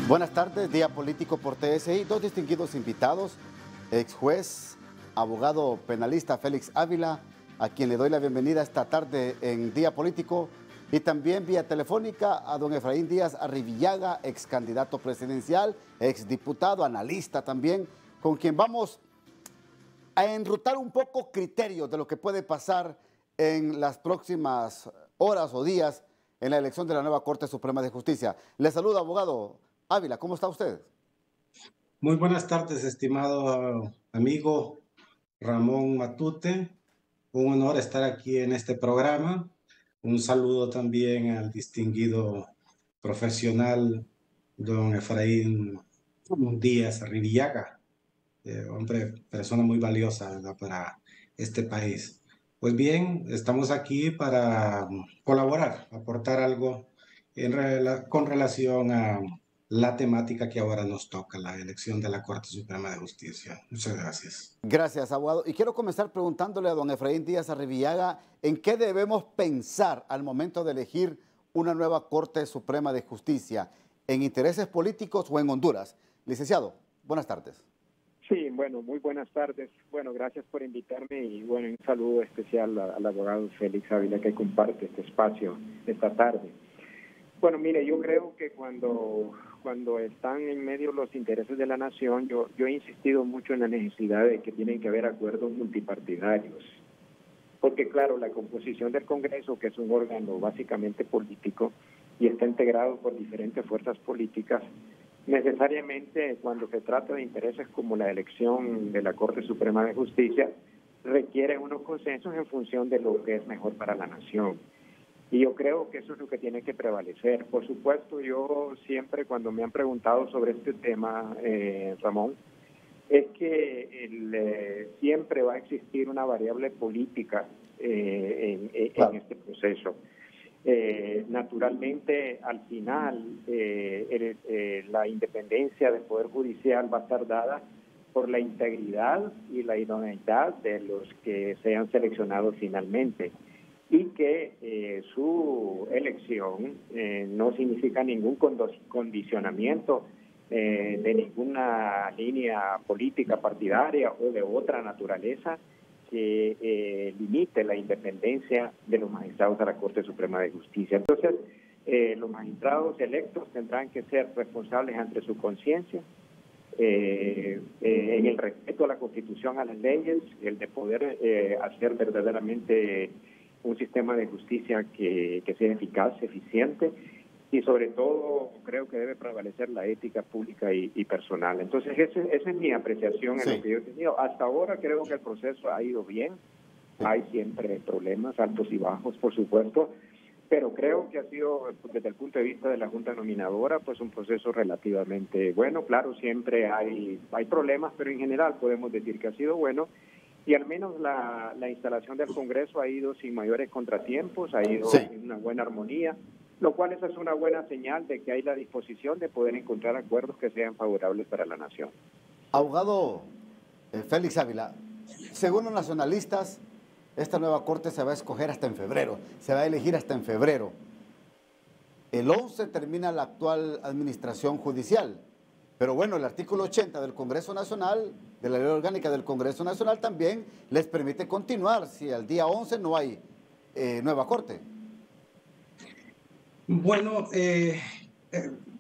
Buenas tardes, Día Político por TSI. Dos distinguidos invitados, ex juez, abogado penalista Félix Ávila, a quien le doy la bienvenida esta tarde en Día Político, y también vía telefónica a don Efraín Díaz Arrivillaga, ex candidato presidencial, ex diputado, analista también, con quien vamos a enrutar un poco criterios de lo que puede pasar en las próximas horas o días en la elección de la nueva Corte Suprema de Justicia. Le saluda, abogado Ávila, ¿cómo está usted? Muy buenas tardes, estimado amigo Ramón Matute. Un honor estar aquí en este programa. Un saludo también al distinguido profesional don Efraín Díaz Arrivillaga, hombre, persona muy valiosa, ¿verdad?, para este país. Pues bien, estamos aquí para colaborar, aportar algo con relación a la temática que ahora nos toca, la elección de la Corte Suprema de Justicia. Muchas gracias. Gracias, abogado. Y quiero comenzar preguntándole a don Efraín Díaz Arrivillaga en qué debemos pensar al momento de elegir una nueva Corte Suprema de Justicia, en intereses políticos o en Honduras. Licenciado, buenas tardes. Sí, bueno, muy buenas tardes. Bueno, gracias por invitarme y bueno, un saludo especial al abogado Félix Ávila que comparte este espacio esta tarde. Bueno, mire, yo creo que cuando están en medio los intereses de la nación, yo he insistido mucho en la necesidad de que tienen que haber acuerdos multipartidarios. Porque claro, la composición del Congreso, que es un órgano básicamente político y está integrado por diferentes fuerzas políticas, necesariamente cuando se trata de intereses como la elección de la Corte Suprema de Justicia, requiere unos consensos en función de lo que es mejor para la nación. Y yo creo que eso es lo que tiene que prevalecer. Por supuesto, yo siempre cuando me han preguntado sobre este tema, Ramón, es que siempre va a existir una variable política en este proceso. Naturalmente, al final, la independencia del Poder Judicial va a estar dada por la integridad y la idoneidad de los que sean seleccionados finalmente, y que su elección no significa ningún condicionamiento de ninguna línea política partidaria o de otra naturaleza que limite la independencia de los magistrados de la Corte Suprema de Justicia. Entonces, los magistrados electos tendrán que ser responsables ante su conciencia, en el respeto a la Constitución, a las leyes, el de poder hacer verdaderamente un sistema de justicia que sea eficaz, eficiente, y sobre todo creo que debe prevalecer la ética pública y personal. Entonces esa es mi apreciación en lo que yo he tenido. Hasta ahora creo que el proceso ha ido bien. Hay siempre problemas, altos y bajos, por supuesto, pero creo que ha sido, desde el punto de vista de la Junta Nominadora, pues un proceso relativamente bueno. Claro, siempre hay problemas, pero en general podemos decir que ha sido bueno. Y al menos la instalación del Congreso ha ido sin mayores contratiempos, ha ido en una buena armonía, lo cual esa es una buena señal de que hay la disposición de poder encontrar acuerdos que sean favorables para la nación. Abogado Félix Ávila, según los nacionalistas, esta nueva Corte se va a escoger hasta en febrero, se va a elegir hasta en febrero. El 11 termina la actual administración judicial. Pero bueno, el artículo 80 del Congreso Nacional, de la Ley Orgánica del Congreso Nacional, también les permite continuar si al día 11 no hay nueva Corte. Bueno,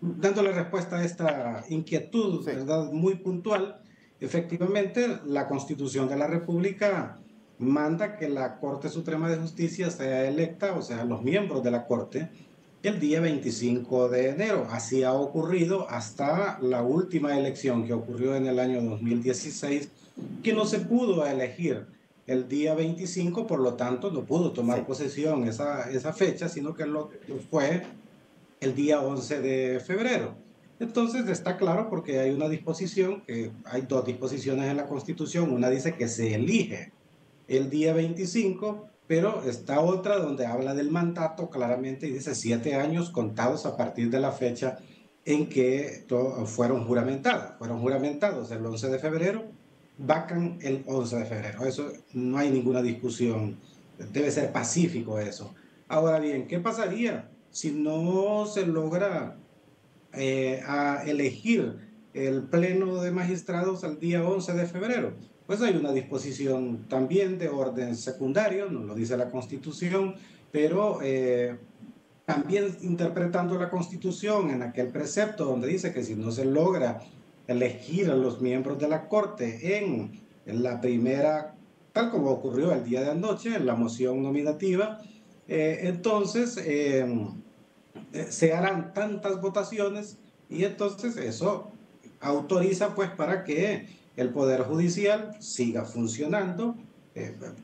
dándole respuesta a esta inquietud, ¿verdad?, muy puntual, efectivamente, la Constitución de la República manda que la Corte Suprema de Justicia sea electa, o sea, los miembros de la Corte, el día 25 de enero. Así ha ocurrido hasta la última elección que ocurrió en el año 2016, que no se pudo elegir el día 25, por lo tanto no pudo tomar posesión esa fecha, sino que fue el día 11 de febrero. Entonces está claro porque hay una disposición, hay dos disposiciones en la Constitución. Una dice que se elige el día 25, pero está otra donde habla del mandato claramente y dice 7 años contados a partir de la fecha en que fueron juramentados. Fueron juramentados el 11 de febrero, vacan el 11 de febrero. Eso no hay ninguna discusión. Debe ser pacífico eso. Ahora bien, ¿qué pasaría si no se logra a elegir el pleno de magistrados al día 11 de febrero. Pues hay una disposición también de orden secundario, no lo dice la Constitución, pero también interpretando la Constitución en aquel precepto donde dice que si no se logra elegir a los miembros de la Corte en la primera, tal como ocurrió el día de anoche, en la moción nominativa, entonces se harán tantas votaciones y entonces eso autoriza pues para que el Poder Judicial siga funcionando,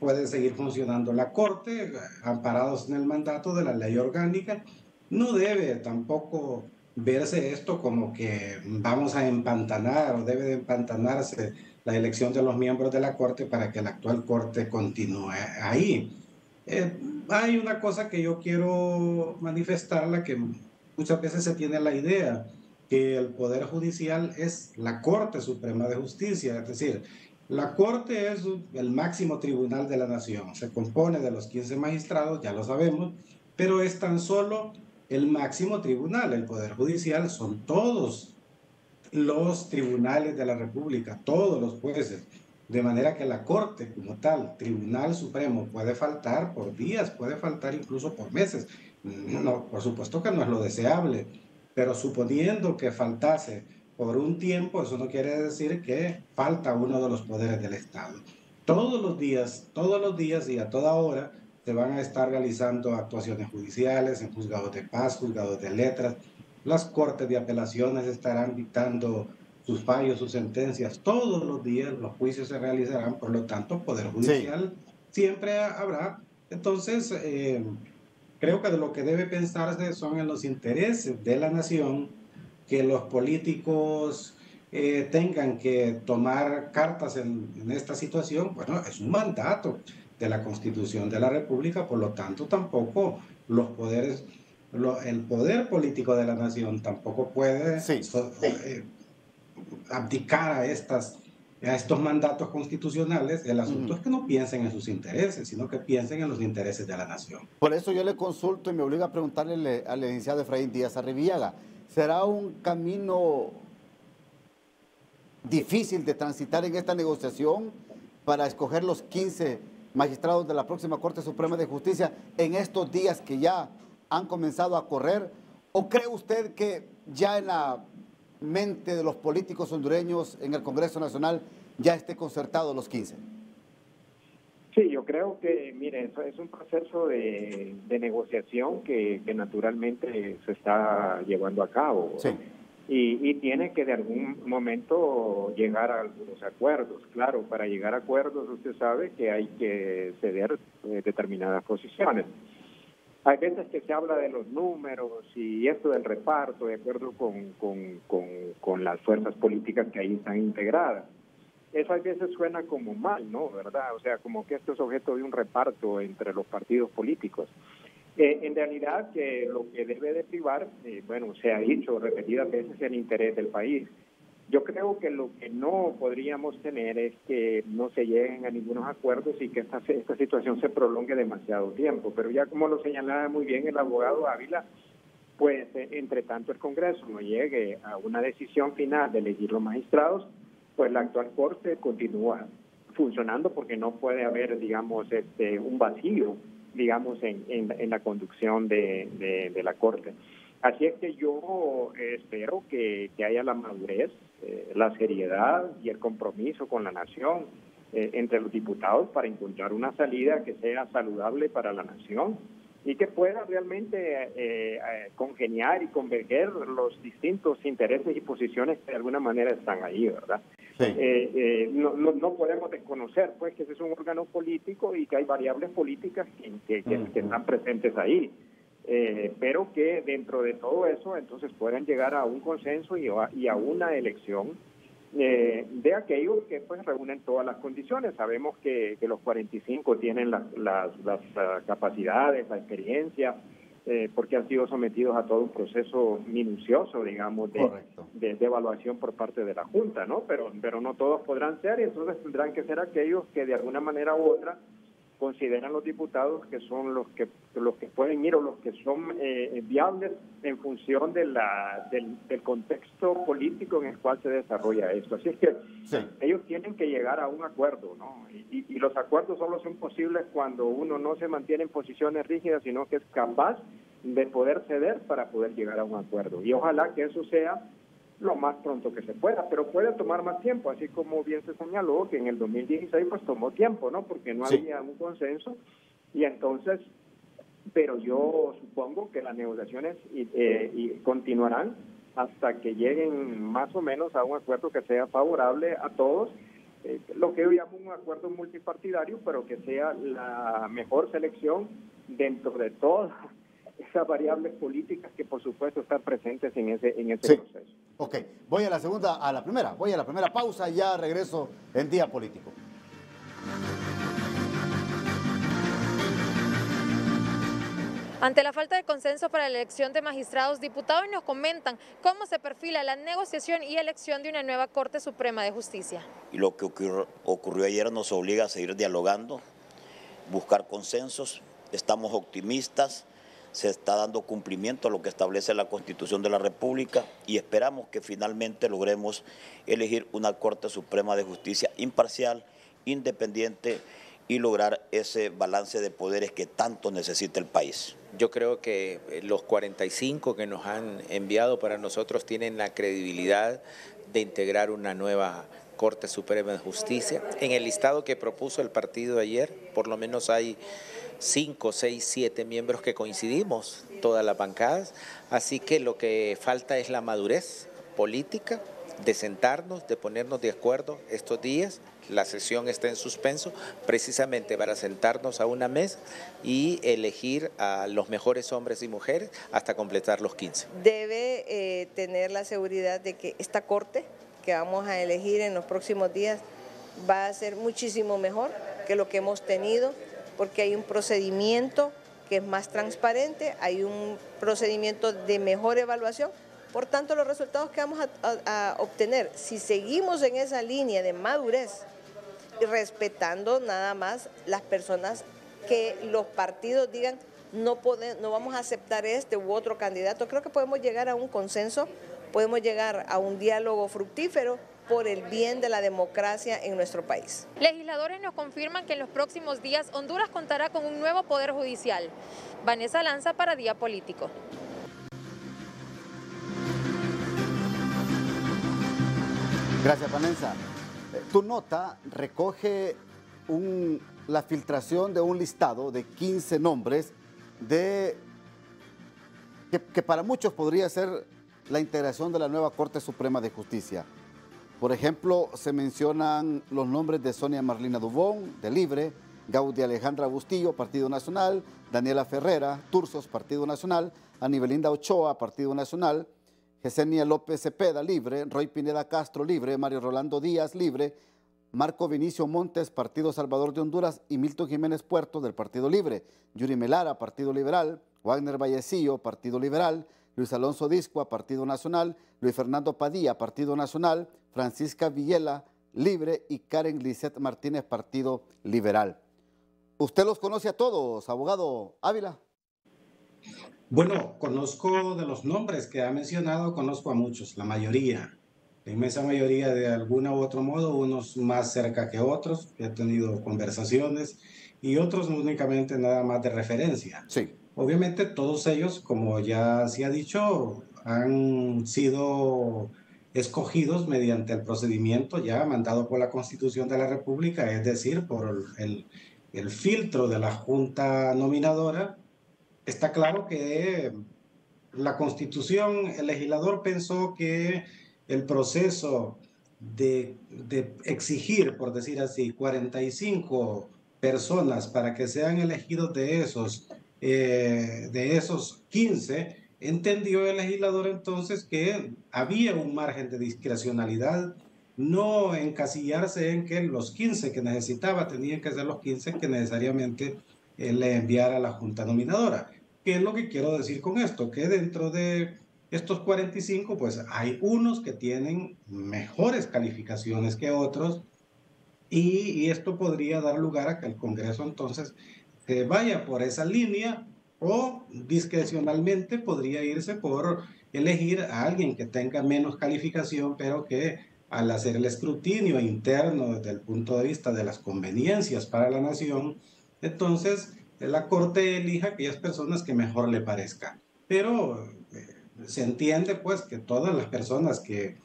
puede seguir funcionando la Corte, amparados en el mandato de la ley orgánica. No debe tampoco verse esto como que vamos a empantanar o debe de empantanarse la elección de los miembros de la Corte para que la actual Corte continúe ahí. Eh, Hay una cosa que yo quiero manifestarla, que muchas veces se tiene la idea que el Poder Judicial es la Corte Suprema de Justicia, es decir, la Corte es el máximo tribunal de la nación, se compone de los 15 magistrados, ya lo sabemos, pero es tan solo el máximo tribunal. El Poder Judicial son todos los tribunales de la República, todos los jueces, de manera que la Corte como tal, Tribunal Supremo, puede faltar por días, puede faltar incluso por meses. No, por supuesto que no es lo deseable, pero suponiendo que faltase por un tiempo, eso no quiere decir que falta uno de los poderes del Estado. Todos los días y a toda hora se van a estar realizando actuaciones judiciales en juzgados de paz, juzgados de letras. Las cortes de apelaciones estarán dictando sus fallos, sus sentencias. Todos los días los juicios se realizarán, por lo tanto, Poder Judicial siempre habrá. Entonces, creo que de lo que debe pensarse son en los intereses de la nación, que los políticos tengan que tomar cartas en esta situación. Bueno, es un mandato de la Constitución de la República, por lo tanto, tampoco los poderes, el poder político de la nación tampoco puede abdicar a estos mandatos constitucionales. El asunto es que no piensen en sus intereses, sino que piensen en los intereses de la nación. Por eso yo le consulto y me obliga a preguntarle al licenciado Efraín Díaz Arribillaga, ¿será un camino difícil de transitar en esta negociación para escoger los 15 magistrados de la próxima Corte Suprema de Justicia en estos días que ya han comenzado a correr? ¿O cree usted que ya en la mente de los políticos hondureños en el Congreso Nacional ya esté concertado los 15? Sí, yo creo que, mire, eso es un proceso de negociación que naturalmente se está llevando a cabo. Sí. Y tiene que de algún momento llegar a algunos acuerdos. Claro, para llegar a acuerdos usted sabe que hay que ceder determinadas posiciones. Hay veces que se habla de los números y esto del reparto de acuerdo con las fuerzas políticas que ahí están integradas. Eso a veces suena como mal, ¿no? ¿Verdad? O sea, como que esto es objeto de un reparto entre los partidos políticos. En realidad, que lo que debe de privar, bueno, se ha dicho repetidas veces, el interés del país. Yo creo que lo que no podríamos tener es que no se lleguen a ningunos acuerdos y que esta situación se prolongue demasiado tiempo. Pero ya como lo señalaba muy bien el abogado Ávila, pues entre tanto el Congreso no llegue a una decisión final de elegir los magistrados, pues la actual Corte continúa funcionando porque no puede haber, digamos, un vacío, digamos, en la conducción de la Corte. Así es que yo espero que haya la madurez, la seriedad y el compromiso con la nación entre los diputados para encontrar una salida que sea saludable para la nación y que pueda realmente congeniar y converger los distintos intereses y posiciones que de alguna manera están ahí, ¿verdad? Sí. No podemos desconocer pues que ese es un órgano político y que hay variables políticas que están presentes ahí, pero que dentro de todo eso entonces puedan llegar a un consenso y a una elección de aquellos que pues reúnen todas las condiciones. Sabemos que los 45 tienen las capacidades, la experiencia, porque han sido sometidos a todo un proceso minucioso, digamos, de evaluación por parte de la Junta, ¿no? Pero no todos podrán ser, y entonces tendrán que ser aquellos que de alguna manera u otra consideran los diputados que son los que pueden ir o los que son viables en función de del contexto político en el cual se desarrolla esto. Así es que sí, ellos tienen que llegar a un acuerdo, ¿no? Y los acuerdos solo son posibles cuando uno no se mantiene en posiciones rígidas, sino que es capaz de poder ceder para poder llegar a un acuerdo. Y ojalá que eso sea lo más pronto que se pueda, pero puede tomar más tiempo, así como bien se señaló que en el 2016 pues tomó tiempo, ¿no? Porque no había un consenso, y entonces, pero yo supongo que las negociaciones y continuarán hasta que lleguen más o menos a un acuerdo que sea favorable a todos, lo que yo llamo un acuerdo multipartidario, pero que sea la mejor selección dentro de todas esas variables políticas que por supuesto están presentes en ese proceso. Ok, voy a la primera pausa y ya regreso en Día Político. Ante la falta de consenso para la elección de magistrados, diputados nos comentan cómo se perfila la negociación y elección de una nueva Corte Suprema de Justicia. Y lo que ocurrió ayer nos obliga a seguir dialogando, buscar consensos, estamos optimistas, se está dando cumplimiento a lo que establece la Constitución de la República y esperamos que finalmente logremos elegir una Corte Suprema de Justicia imparcial, independiente y lograr ese balance de poderes que tanto necesita el país. Yo creo que los 45 que nos han enviado para nosotros tienen la credibilidad de integrar una nueva Corte Suprema de Justicia. En el listado que propuso el partido ayer, por lo menos hay 5, 6, 7 miembros que coincidimos, todas las bancadas, así que lo que falta es la madurez política, de sentarnos, de ponernos de acuerdo estos días. La sesión está en suspenso precisamente para sentarnos a una mesa y elegir a los mejores hombres y mujeres hasta completar los 15. Debe tener la seguridad de que esta corte que vamos a elegir en los próximos días va a ser muchísimo mejor que lo que hemos tenido, porque hay un procedimiento que es más transparente, hay un procedimiento de mejor evaluación. Por tanto, los resultados que vamos a obtener, si seguimos en esa línea de madurez, respetando nada más las personas que los partidos digan no vamos a aceptar este u otro candidato, creo que podemos llegar a un consenso, podemos llegar a un diálogo fructífero por el bien de la democracia en nuestro país. Legisladores nos confirman que en los próximos días Honduras contará con un nuevo poder judicial. Vanessa Lanza para Día Político. Gracias, Vanessa. Tu nota recoge la filtración de un listado de 15 nombres que para muchos podría ser la integración de la nueva Corte Suprema de Justicia. Por ejemplo, se mencionan los nombres de Sonia Marlina Dubón, de Libre, Gaudia Alejandra Bustillo, Partido Nacional, Daniela Ferrera, Tursos, Partido Nacional, Anibelinda Ochoa, Partido Nacional, Yesenia López Cepeda, Libre, Roy Pineda Castro, Libre, Mario Rolando Díaz, Libre, Marco Vinicio Montes, Partido Salvador de Honduras, y Milton Jiménez Puerto, del Partido Libre, Yuri Melara, Partido Liberal, Wagner Vallecillo, Partido Liberal, Luis Alonso Discua, Partido Nacional, Luis Fernando Padilla, Partido Nacional, Francisca Villela, Libre, y Karen Lisset Martínez, Partido Liberal. ¿Usted los conoce a todos, abogado Ávila? Bueno, conozco de los nombres que ha mencionado, conozco a muchos, la mayoría, la inmensa mayoría de alguna u otro modo, unos más cerca que otros, he tenido conversaciones, y otros únicamente nada más de referencia. Sí. Obviamente todos ellos, como ya se ha dicho, han sido escogidos mediante el procedimiento ya mandado por la Constitución de la República, es decir, por el filtro de la Junta Nominadora. Está claro que la Constitución, el legislador pensó que el proceso de exigir, por decir así, 45 personas para que sean elegidos de esos 15, entendió el legislador entonces que había un margen de discrecionalidad, no encasillarse en que los 15 que necesitaba tenían que ser los 15 que necesariamente le enviara a la Junta Nominadora. ¿Qué es lo que quiero decir con esto? Que dentro de estos 45, pues hay unos que tienen mejores calificaciones que otros, y esto podría dar lugar a que el Congreso entonces vaya por esa línea o discrecionalmente podría irse por elegir a alguien que tenga menos calificación, pero que al hacer el escrutinio interno desde el punto de vista de las conveniencias para la nación, entonces la Corte elija a aquellas personas que mejor le parezcan. Pero se entiende pues que todas las personas que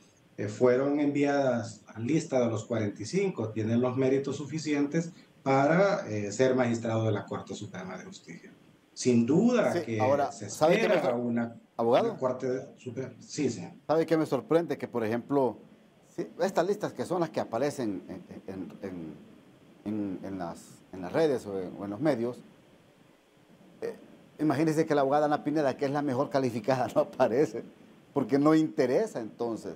fueron enviadas a lista de los 45 tienen los méritos suficientes para ser magistrado de la Corte Suprema de Justicia. Sin duda Sí, que ahora, se ¿sabe qué espera una abogado? Corte Suprema. Sí, sí. ¿Sabe qué me sorprende? Que, por ejemplo, sí, estas listas que son las que aparecen en las redes o en los medios, imagínense que la abogada Ana Pineda, que es la mejor calificada, no aparece, porque no interesa entonces.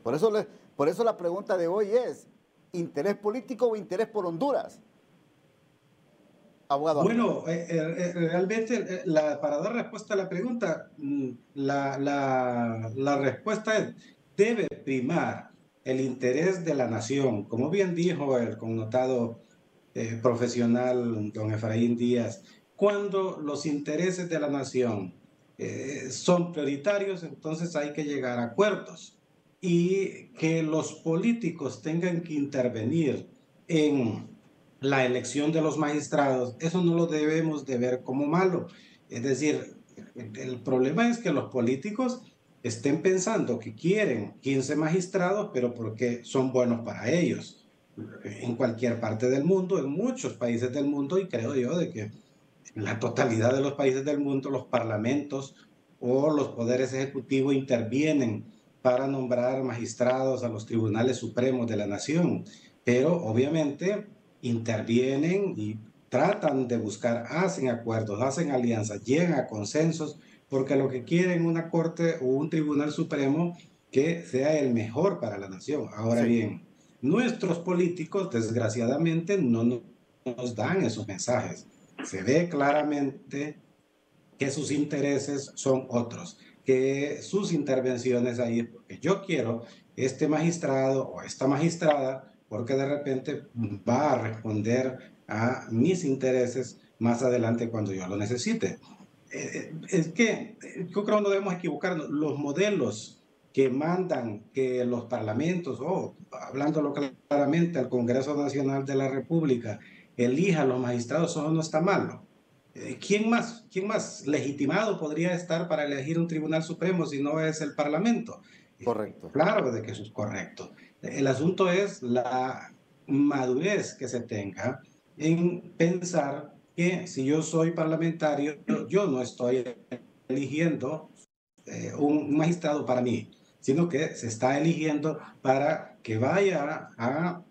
Por eso la pregunta de hoy es, ¿interés político o interés por Honduras? Abogado. Bueno, realmente para dar respuesta a la pregunta, la respuesta es, debe primar el interés de la nación. Como bien dijo el connotado profesional don Efraín Díaz, cuando los intereses de la nación son prioritarios, entonces hay que llegar a acuerdos. Y que los políticos tengan que intervenir en la elección de los magistrados, eso no lo debemos de ver como malo. Es decir, el problema es que los políticos estén pensando que quieren 15 magistrados, pero porque son buenos para ellos. En cualquier parte del mundo, en muchos países del mundo, y creo yo de que en la totalidad de los países del mundo, los parlamentos o los poderes ejecutivos intervienen para nombrar magistrados a los tribunales supremos de la nación, pero obviamente intervienen y tratan de buscar, hacen acuerdos, hacen alianzas, llegan a consensos, porque lo que quieren una corte o un tribunal supremo que sea el mejor para la nación. Ahora bien, nuestros políticos desgraciadamente no nos dan esos mensajes. Se ve claramente que sus intereses son otros, que sus intervenciones ahí, porque yo quiero este magistrado o esta magistrada, porque de repente va a responder a mis intereses más adelante cuando yo lo necesite. Es que yo creo que no debemos equivocarnos. Los modelos que mandan que los parlamentos, o hablándolo claramente, el Congreso Nacional de la República elija a los magistrados, eso no está malo. ¿Quién más legitimado podría estar para elegir un tribunal supremo si no es el Parlamento? Correcto. Claro de que eso es correcto. El asunto es la madurez que se tenga en pensar que si yo soy parlamentario, yo no estoy eligiendo un magistrado para mí, sino que se está eligiendo para que vaya a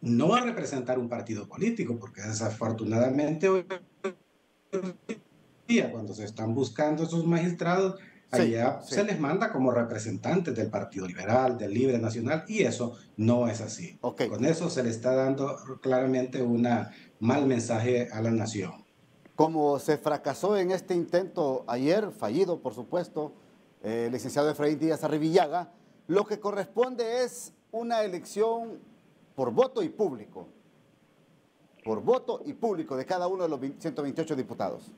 no a representar un partido político, porque desafortunadamente hoy día, cuando se están buscando esos magistrados, allá se les manda como representantes del Partido Liberal, del Libre Nacional, y eso no es así. Con eso se le está dando claramente un mal mensaje a la nación. Como se fracasó en este intento ayer, fallido por supuesto, el licenciado Efraín Díaz Arribillaga, lo que corresponde es una elección por voto y público. Por voto y público de cada uno de los 128 diputados.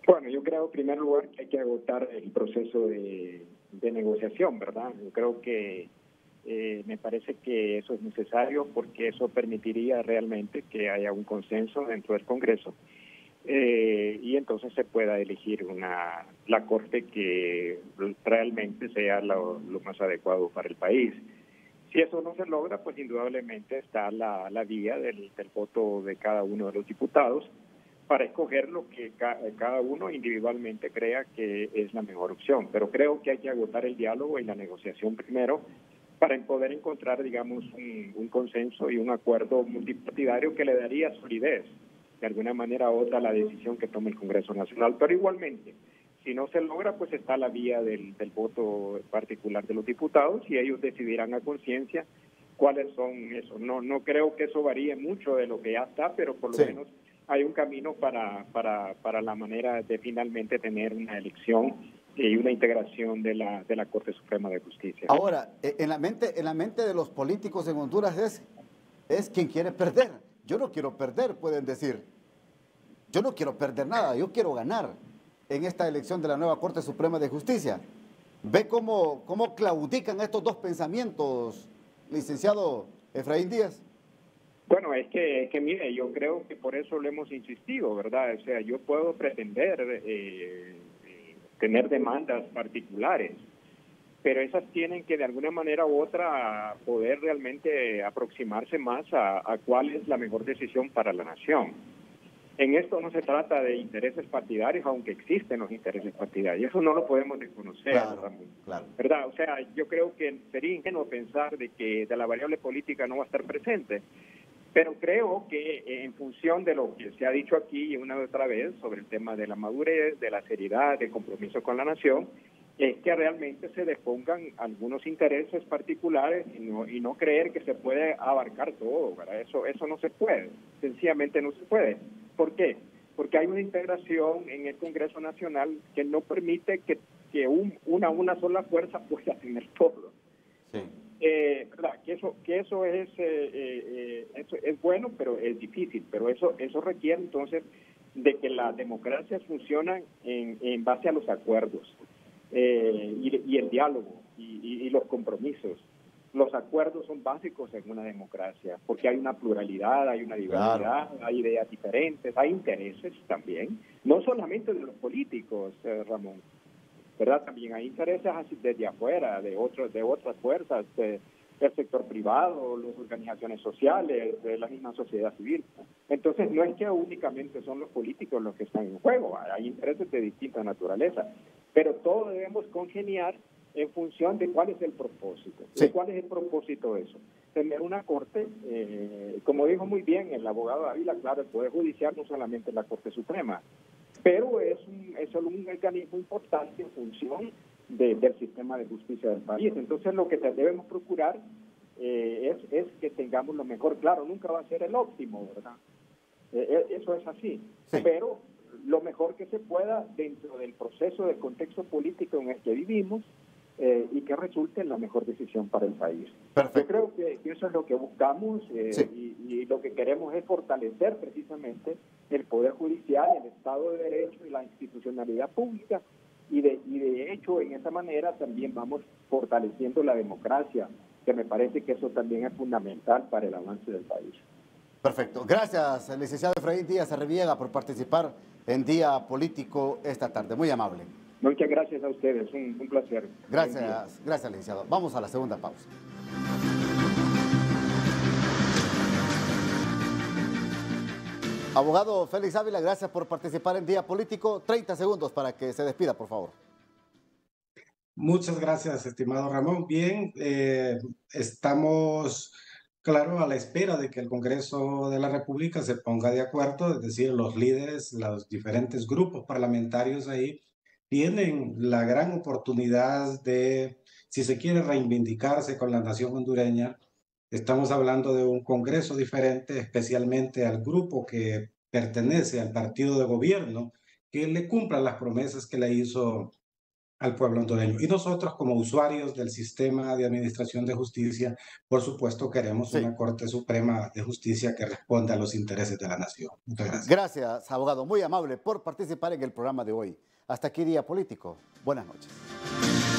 Bueno, yo creo en primer lugar que hay que agotar el proceso de negociación, ¿verdad? Yo creo que me parece que eso es necesario porque eso permitiría realmente que haya un consenso dentro del Congreso y entonces se pueda elegir la Corte que realmente sea lo más adecuado para el país. Si eso no se logra, pues indudablemente está la vía del voto de cada uno de los diputados para escoger lo que cada uno individualmente crea que es la mejor opción. Pero creo que hay que agotar el diálogo y la negociación primero para poder encontrar, digamos, un consenso y un acuerdo multipartidario que le daría solidez, de alguna manera u otra, a la decisión que tome el Congreso Nacional. Pero igualmente, si no se logra, pues está la vía del voto particular de los diputados y ellos decidirán a conciencia cuáles son esos. No creo que eso varíe mucho de lo que ya está, pero por lo menos hay un camino para la manera de finalmente tener una elección y una integración de la Corte Suprema de Justicia. Ahora, en la mente de los políticos en Honduras es es quien quiere perder. Yo no quiero perder, pueden decir. Yo no quiero perder nada, yo quiero ganar en esta elección de la nueva Corte Suprema de Justicia. ¿Ve cómo claudican estos dos pensamientos, licenciado Efraín Díaz? Bueno, es que mire, yo creo que por eso lo hemos insistido, ¿verdad? O sea, yo puedo pretender tener demandas particulares, pero esas tienen que de alguna manera u otra poder realmente aproximarse más a cuál es la mejor decisión para la nación. En esto no se trata de intereses partidarios, aunque existen los intereses partidarios. Eso no lo podemos desconocer, claro. ¿verdad? O sea, yo creo que sería ingenuo pensar de que de la variable política no va a estar presente. Pero creo que en función de lo que se ha dicho aquí una y otra vez sobre el tema de la madurez, de la seriedad, del compromiso con la nación, es que realmente se depongan algunos intereses particulares y no creer que se puede abarcar todo, ¿verdad? Eso no se puede, sencillamente no se puede. ¿Por qué? Porque hay una integración en el Congreso Nacional que no permite que una sola fuerza pueda tener todo. Sí. ¿Verdad? Que eso es bueno, pero es difícil. Pero eso requiere entonces de que las democracias funcionan en base a los acuerdos y el diálogo y los compromisos. Los acuerdos son básicos en una democracia, porque hay una pluralidad, hay una diversidad, claro, hay ideas diferentes, hay intereses también, no solamente de los políticos, Ramón, ¿verdad? También hay intereses desde afuera, de otras fuerzas, del sector privado, las organizaciones sociales, de la misma sociedad civil. Entonces, no es que únicamente son los políticos los que están en juego, hay intereses de distinta naturaleza, pero todos debemos congeniar en función de cuál es el propósito. Sí. ¿Cuál es el propósito de eso? Tener una corte, como dijo muy bien el abogado Ávila, claro, el Poder Judicial no solamente la Corte Suprema, pero es un mecanismo importante en función del sistema de justicia del país. Entonces, lo que debemos procurar es que tengamos lo mejor. Claro, nunca va a ser el óptimo, ¿verdad? Eso es así, sí, pero lo mejor que se pueda dentro del proceso, del contexto político en el que vivimos, y que resulte en la mejor decisión para el país. Perfecto. Yo creo que eso es lo que buscamos, sí, y lo que queremos es fortalecer precisamente el Poder Judicial, el Estado de Derecho y la institucionalidad pública, y de hecho en esa manera también vamos fortaleciendo la democracia, que me parece que eso también es fundamental para el avance del país. Perfecto. Gracias, licenciado Efraín Díaz Arribiega, por participar en Día Político esta tarde. Muy amable. Muchas gracias a ustedes, un placer. Gracias, licenciado. Vamos a la segunda pausa. Abogado Félix Ávila, gracias por participar en Día Político. 30 segundos para que se despida, por favor. Muchas gracias, estimado Ramón. Bien, estamos, claro, a la espera de que el Congreso de la República se ponga de acuerdo, es decir, los líderes, los diferentes grupos parlamentarios ahí tienen la gran oportunidad de, si se quiere, reivindicarse con la nación hondureña. Estamos hablando de un Congreso diferente, especialmente al grupo que pertenece al partido de gobierno, que le cumpla las promesas que le hizo al pueblo hondureño. Y nosotros, como usuarios del sistema de administración de justicia, por supuesto queremos una Corte Suprema de Justicia que responda a los intereses de la nación. Muchas gracias. Gracias, abogado. Muy amable por participar en el programa de hoy. Hasta aquí Día Político. Buenas noches.